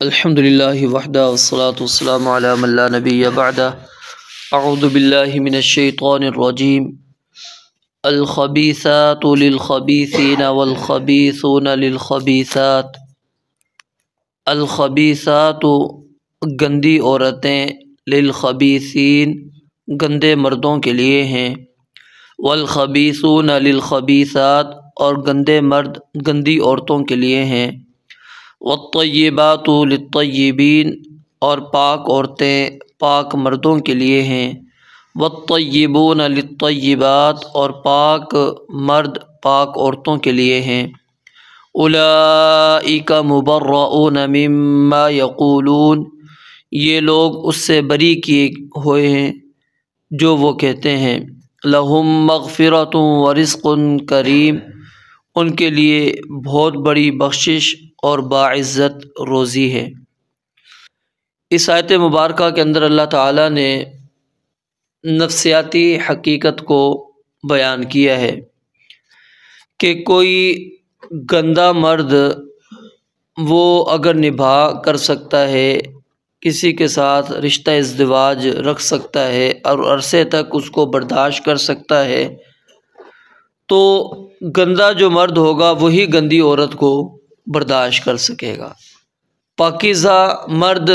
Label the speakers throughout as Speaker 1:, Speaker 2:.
Speaker 1: الحمد للہ وحدہ والصلاة والسلام علی من لا نبی بعدہ اعوذ باللہ من الشیطان الرجیم الخبیثات للخبیثین والخبیثون للخبیثات الخبیثات گندی عورتیں للخبیثین گندے مردوں کے لیے ہیں، والخبیثون للخبیثات اور گندے مرد گندی عورتوں کے لیے ہیں، والطیبات للطیبین اور پاک عورتیں پاک مردوں کے لیے ہیں، والطیبون للطیبات اور پاک مرد پاک عورتوں کے لیے ہیں۔ اولئک مبرؤون مما یقولون یہ لوگ اس سے بری کیے ہوئے ہیں جو وہ کہتے ہیں، لہم مغفرۃ ورزق کریم ان کے لیے بہت بڑی بخشش اور باعزت روزی ہے۔ اس آیت مبارکہ کے اندر اللہ تعالیٰ نے نفسیاتی حقیقت کو بیان کیا ہے کہ کوئی گندا مرد وہ اگر نبھا کر سکتا ہے، کسی کے ساتھ رشتہ ازدواج رکھ سکتا ہے اور عرصے تک اس کو برداشت کر سکتا ہے، تو گندا جو مرد ہوگا وہی گندی عورت کو برداشت کر سکے گا۔ پاکیزہ مرد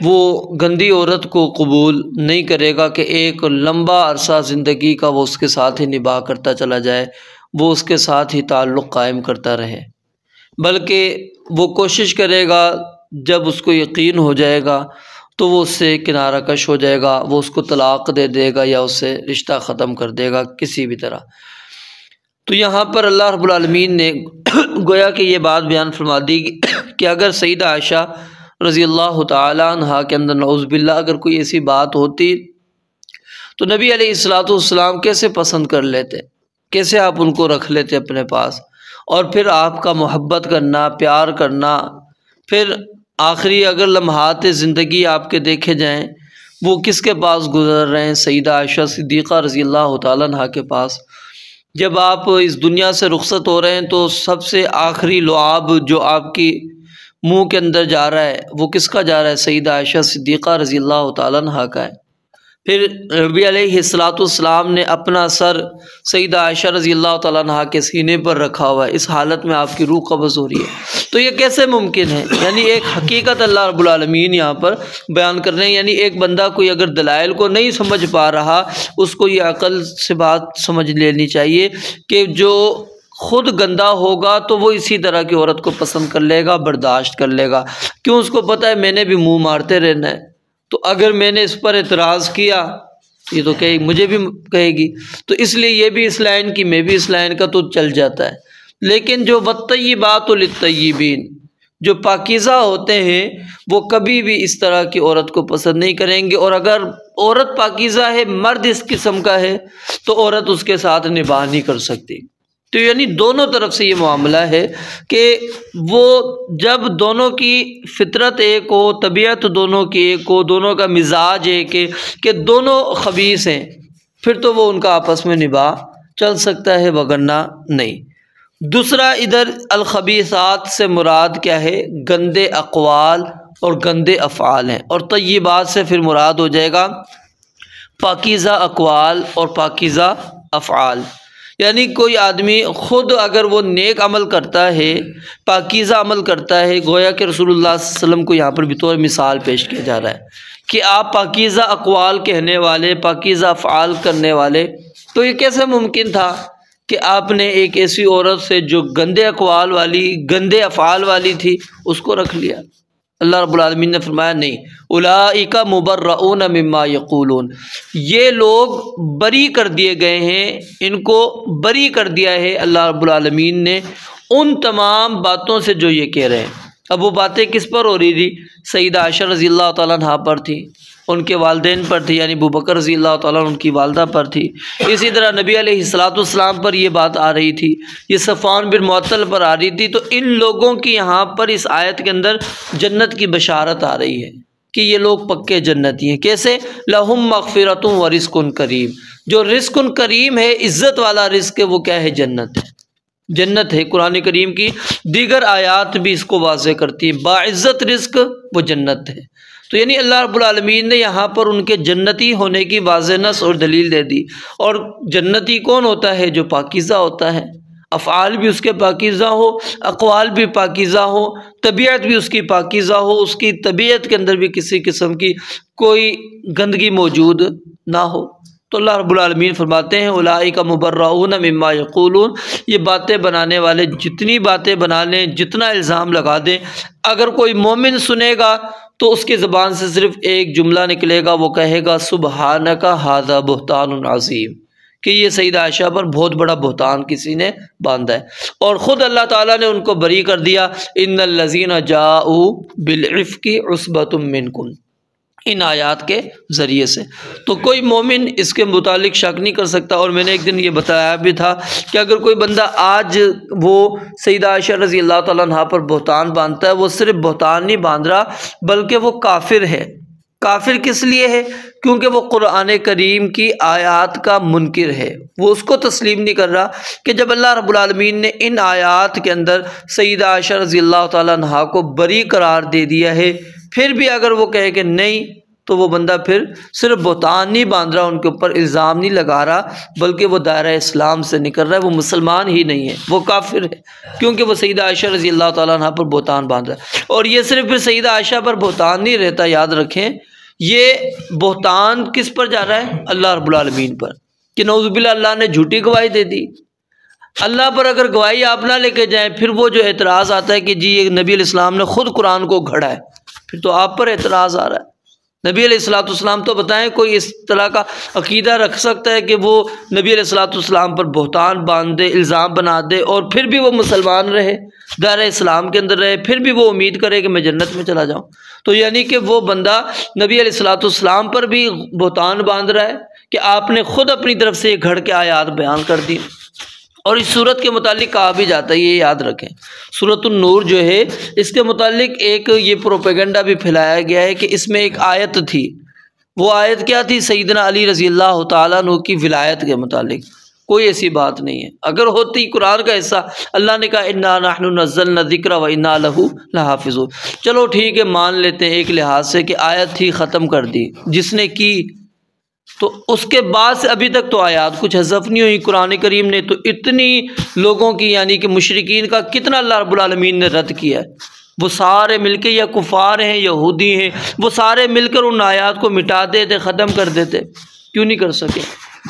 Speaker 1: وہ گندی عورت کو قبول نہیں کرے گا کہ ایک لمبا عرصہ زندگی کا وہ اس کے ساتھ ہی نبھا کرتا چلا جائے، وہ اس کے ساتھ ہی تعلق قائم کرتا رہے، بلکہ وہ کوشش کرے گا جب اس کو یقین ہو جائے گا تو وہ اس سے کنارہ کش ہو جائے گا، وہ اس کو طلاق دے دے گا یا اس سے رشتہ ختم کر دے گا کسی بھی طرح۔ تو یہاں پر اللہ رب العالمین نے گویا کہ یہ بات بیان فرما دی کہ اگر سیدہ عائشہ رضی اللہ تعالی عنہا کے اندر نعوذ باللہ اگر کوئی ایسی بات ہوتی تو نبی علیہ السلام کیسے پسند کر لیتے، کیسے آپ ان کو رکھ لیتے اپنے پاس، اور پھر آپ کا محبت کرنا، پیار کرنا، پھر آخری اگر لمحات زندگی آپ کے دیکھے جائیں وہ کس کے پاس گزر رہے ہیں؟ سیدہ عائشہ صدیقہ رضی اللہ تعالی عنہا کے پاس۔ جب آپ اس دنیا سے رخصت ہو رہے ہیں تو سب سے آخری لعاب جو آپ کی منہ کے اندر جا رہا ہے وہ کس کا جا رہا ہے؟ سیدہ عائشہ صدیقہ رضی اللہ تعالیٰ عنہا کا ہے۔ پھر نبی علیہ السلام نے اپنا سر سیدہ عائشہ رضی اللہ تعالیٰ عنہا کے سینے پر رکھا ہوا ہے، اس حالت میں آپ کی روح قبض ہو رہی ہے۔ تو یہ کیسے ممکن ہے؟ یعنی ایک حقیقت اللہ رب العالمین یہاں پر بیان کر رہے ہیں، یعنی ایک بندہ کوئی اگر دلائل کو نہیں سمجھ پا رہا اس کو یہ عقل سے بات سمجھ لینی چاہیے کہ جو خود گندا ہوگا تو وہ اسی طرح کی عورت کو پسند کر لے گا، برداشت کر لے گا، کیوں؟ اس کو پتہ ہے میں نے بھی منہ مارتے رہنا ہے، تو اگر میں نے اس پر اعتراض کیا یہ تو کہے مجھے بھی کہے گی، تو اس لیے یہ بھی اس لائن کی میں بھی اس لائن کا، تو چل جاتا ہے۔ لیکن جو والطیبات للطیبین جو پاکیزہ ہوتے ہیں وہ کبھی بھی اس طرح کی عورت کو پسند نہیں کریں گے، اور اگر عورت پاکیزہ ہے، مرد اس قسم کا ہے تو عورت اس کے ساتھ نباہ نہیں کر سکتی۔ تو یعنی دونوں طرف سے یہ معاملہ ہے کہ وہ جب دونوں کی فطرت ایک ہو، طبیعت دونوں کی ایک ہو، دونوں کا مزاج ایک ہے کہ دونوں خبیث ہیں، پھر تو وہ ان کا آپس میں نباہ چل سکتا ہے، وگرنہ نہیں۔ دوسرا ادھر الخبیثات سے مراد کیا ہے؟ گندے اقوال اور گندے افعال ہیں، اور طیبات سے پھر مراد ہو جائے گا پاکیزہ اقوال اور پاکیزہ افعال۔ یعنی کوئی آدمی خود اگر وہ نیک عمل کرتا ہے، پاکیزہ عمل کرتا ہے، گویا کہ رسول اللہ صلی اللہ علیہ وسلم کو یہاں پر بطور مثال پیش کیا جا رہا ہے کہ آپ پاکیزہ اقوال کہنے والے، پاکیزہ افعال کرنے والے، تو یہ کیسے ممکن تھا کہ آپ نے ایک ایسی عورت سے جو گندے اقوال والی، گندے افعال والی تھی اس کو رکھ لیا؟ اللہ رب العالمین نے فرمایا نہیں، اولئک مبرؤون مما یقولون یہ لوگ بری کر دیے گئے ہیں، ان کو بری کر دیا ہے اللہ رب العالمین نے ان تمام باتوں سے جو یہ کہہ رہے ہیں۔ اب وہ باتیں کس پر ہو رہی تھی؟ سیدہ عائشہ رضی اللہ تعالیٰ عنہا پر تھی، ان کے والدین پر تھی، یعنی ابوبکر رضی اللہ تعالیٰ عنہ ان کی والدہ پر تھی، اسی طرح نبی علیہ السلام پر یہ بات آ رہی تھی، یہ صفوان بن معطل پر آ رہی تھی۔ تو ان لوگوں کی یہاں پر اس آیت کے اندر جنت کی بشارت آ رہی ہے کہ یہ لوگ پکے جنتی ہیں۔ کیسے؟ لہم مغفرۃ ورزق کریم جو رزق کریم ہے، عزت والا رزق ہے، وہ کیا ہے؟ جنت ہے۔ جنت ہے، قرآن کریم کی دیگر آیات بھی اس کو واضح کرتی ہیں، باعزت رزق وہ جنت ہے۔ تو یعنی اللہ رب العالمین نے یہاں پر ان کے جنتی ہونے کی واضح نص اور دلیل دے دی۔ اور جنتی کون ہوتا ہے؟ جو پاکیزہ ہوتا ہے، افعال بھی اس کے پاکیزہ ہو، اقوال بھی پاکیزہ ہو، طبیعت بھی اس کی پاکیزہ ہو، اس کی طبیعت کے اندر بھی کسی قسم کی کوئی گندگی موجود نہ ہو۔ تو اللہ رب العالمین فرماتے ہیں اولئک مبرؤون مما یقولون، یہ باتیں بنانے والے جتنی باتیں بنا لیں، جتنا الزام لگا دیں، اگر کوئی مومن سنے گا تو اس کی زبان سے صرف ایک جملہ نکلے گا، وہ کہے گا سبحانک ھذا بہتان عظیم، کہ یہ سیدہ عائشہ پر بہت بڑا بہتان کسی نے باندھا ہے۔ اور خود اللہ تعالیٰ نے ان کو بری کر دیا، ان الذین جاءوا بالعفک عصبۃ منکم، ان آیات کے ذریعے سے۔ تو کوئی مومن اس کے متعلق شک نہیں کر سکتا۔ اور میں نے ایک دن یہ بتایا بھی تھا کہ اگر کوئی بندہ آج وہ سیدہ عائشہ رضی اللہ تعالیٰ عنہا پر بہتان باندھتا ہے، وہ صرف بہتان نہیں باندھ رہا بلکہ وہ کافر ہے۔ کافر کس لیے ہے؟ کیونکہ وہ قرآن کریم کی آیات کا منکر ہے، وہ اس کو تسلیم نہیں کر رہا کہ جب اللہ رب العالمین نے ان آیات کے اندر سیدہ عائشہ رضی اللہ تعالیٰ عنہا کو بری قرار دے دیا ہے، پھر بھی اگر وہ کہے کہ نہیں، تو وہ بندہ پھر صرف بہتان نہیں باندھ رہا، ان کے اوپر الزام نہیں لگا رہا، بلکہ وہ دائرہ اسلام سے نکل رہا ہے، وہ مسلمان ہی نہیں ہے، وہ کافر ہے، کیونکہ وہ سیدہ عائشہ رضی اللہ تعالیٰ عنہ پر بہتان باندھ رہا ہے۔ اور یہ صرف پھر سیدہ عائشہ پر بہتان نہیں رہتا، یاد رکھیں، یہ بہتان کس پر جا رہا ہے؟ اللہ رب العالمین پر، کہ نعوذ باللہ اللہ نے جھوٹی گواہی دے دی۔ اللہ پر اگر گواہی آپ نہ لے کے جائیں، پھر وہ جو اعتراض آتا ہے کہ جی یہ نبی علیہ السلام نے خود قرآن کو گھڑا ہے، پھر تو آپ پر اعتراض آ رہا ہے۔ نبی علیہ السلام تو بتائیں کوئی اس طرح کا عقیدہ رکھ سکتا ہے کہ وہ نبی علیہ السلام پر بہتان باندھ دے، الزام بنا دے، اور پھر بھی وہ مسلمان رہے، دائرہ اسلام کے اندر رہے، پھر بھی وہ امید کرے کہ میں جنت میں چلا جاؤں؟ تو یعنی کہ وہ بندہ نبی علیہ السلام پر بھی بہتان باندھ رہا ہے کہ آپ نے خود اپنی طرف سے یہ گھڑ کے آیات بیان کر دی۔ اور اس صورت کے متعلق کہا بھی جاتا ہے، یہ یاد رکھیں، سورۃ النور جو ہے اس کے متعلق ایک یہ پروپیگنڈا بھی پھیلایا گیا ہے کہ اس میں ایک آیت تھی، وہ آیت کیا تھی؟ سیدنا علی رضی اللہ تعالیٰ عنہ کی ولایت کے متعلق۔ کوئی ایسی بات نہیں ہے، اگر ہوتی قرآن کا حصہ، اللہ نے کہا انا نحن نزلنا الذکر وانا لہ لحافظون، چلو ٹھیک ہے مان لیتے ہیں ایک لحاظ سے کہ آیت تھی، ختم کر دی جس نے کی، تو اس کے بعد سے ابھی تک تو آیات کچھ حذف نہیں ہوئی قرآن کریم نے، تو اتنی لوگوں کی یعنی کہ مشرکین کا کتنا اللہ رب العالمین نے رد کیا ہے۔ وہ سارے مل کے، یا کفار ہیں، یہودی ہیں، وہ سارے مل کر ان آیات کو مٹا دیتے، ختم کر دیتے، کیوں نہیں کر سکے؟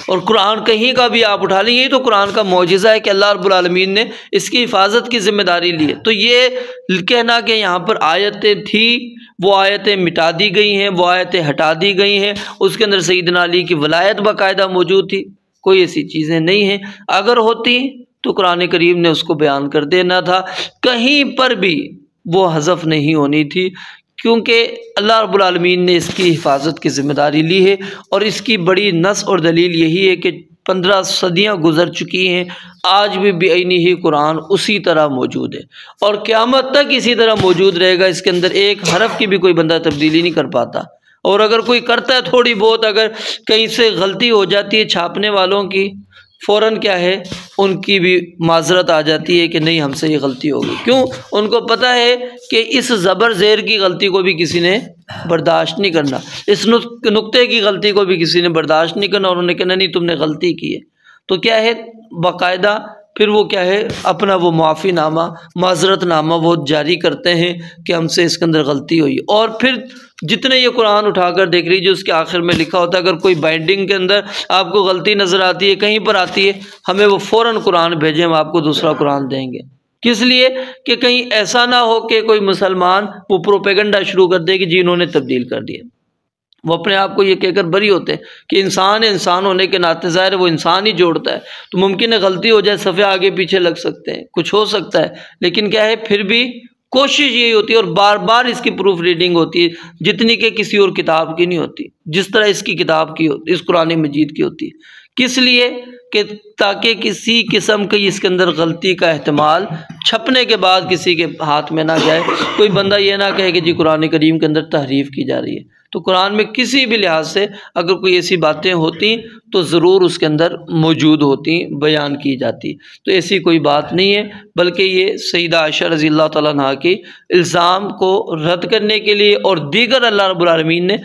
Speaker 1: اور قرآن کہیں کا بھی آپ اٹھا لیں، یہی تو قرآن کا معجزہ ہے کہ اللہ رب العالمین نے اس کی حفاظت کی ذمہ داری لی ہے۔ تو یہ کہنا کہ یہاں پر آیتیں تھی، وہ آیتیں مٹا دی گئی ہیں، وہ آیتیں ہٹا دی گئی ہیں، اس کے اندر سیدنا علی کی ولایت باقاعدہ موجود تھی، کوئی ایسی چیزیں نہیں ہیں۔ اگر ہوتی تو قرآن کریم نے اس کو بیان کر دینا تھا، کہیں پر بھی وہ حذف نہیں ہونی تھی، کیونکہ اللہ رب العالمین نے اس کی حفاظت کی ذمہ داری لی ہے۔ اور اس کی بڑی نص اور دلیل یہی ہے کہ 15 صدیاں گزر چکی ہیں، آج بھی بعینہ ہی قرآن اسی طرح موجود ہے، اور قیامت تک اسی طرح موجود رہے گا۔ اس کے اندر ایک حرف کی بھی کوئی بندہ تبدیلی نہیں کر پاتا، اور اگر کوئی کرتا ہے تھوڑی بہت، اگر کہیں سے غلطی ہو جاتی ہے چھاپنے والوں کی، فوراً کیا ہے ان کی بھی معذرت آ جاتی ہے کہ نہیں ہم سے یہ غلطی ہوگی، کیوں؟ ان کو پتہ ہے کہ اس زبر زیر کی غلطی کو بھی کسی نے برداشت نہیں کرنا، اس نقطے کی غلطی کو بھی کسی نے برداشت نہیں کرنا، اور انہوں نے کہنا نہیں تم نے غلطی کی ہے، تو کیا ہے باقاعدہ پھر وہ کیا ہے اپنا وہ معافی نامہ، معذرت نامہ وہ جاری کرتے ہیں کہ ہم سے اس کے اندر غلطی ہوئی۔ اور پھر جتنے یہ قرآن اٹھا کر دیکھ لیجیے، اس کے آخر میں لکھا ہوتا ہے اگر کوئی بائنڈنگ کے اندر آپ کو غلطی نظر آتی ہے، کہیں پر آتی ہے، ہمیں وہ فوراً قرآن بھیجیں، ہم آپ کو دوسرا قرآن دیں گے۔ کس لیے؟ کہ کہیں ایسا نہ ہو کہ کوئی مسلمان وہ پروپیگنڈا شروع کر دے کہ جی انہوں نے تبدیل کر دیا۔ وہ اپنے آپ کو یہ کہہ کر بری ہوتے ہیں کہ انسان ہونے کے ناطے ظاہر ہے وہ انسان ہی جوڑتا ہے، تو ممکن ہے غلطی ہو جائے، صفحے آگے پیچھے لگ سکتے ہیں، کچھ ہو سکتا ہے، لیکن کیا ہے پھر بھی کوشش یہی ہوتی ہے، اور بار بار اس کی پروف ریڈنگ ہوتی ہے، جتنی کہ کسی اور کتاب کی نہیں ہوتی، جس طرح اس کی کتاب کی ہوتی، اس قرآن مجید کی ہوتی ہے۔ کس لیے؟ کہ تاکہ کسی قسم کی اس کے اندر غلطی کا احتمال چھپنے کے بعد کسی کے ہاتھ میں نہ جائے، کوئی بندہ یہ نہ کہے کہ جی قرآن کریم کے اندر تحریف کی جا رہی ہے۔ تو قرآن میں کسی بھی لحاظ سے اگر کوئی ایسی باتیں ہوتی تو ضرور اس کے اندر موجود ہوتی، بیان کی جاتی۔ تو ایسی کوئی بات نہیں ہے، بلکہ یہ سیدہ عائشہ رضی اللہ تعالیٰ عنہا کی الزام کو رد کرنے کے لیے اور دیگر اللہ رب العالمین نے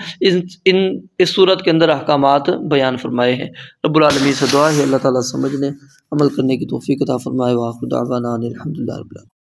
Speaker 1: اس صورت کے اندر احکامات بیان فرمائے ہیں۔ رب العالمین سے دعا ہے اللہ تعالیٰ سمجھنے عمل کرنے کی توفیق عطا فرمائے۔ وآخر دعوانا ان الحمد للہ رب العالمین۔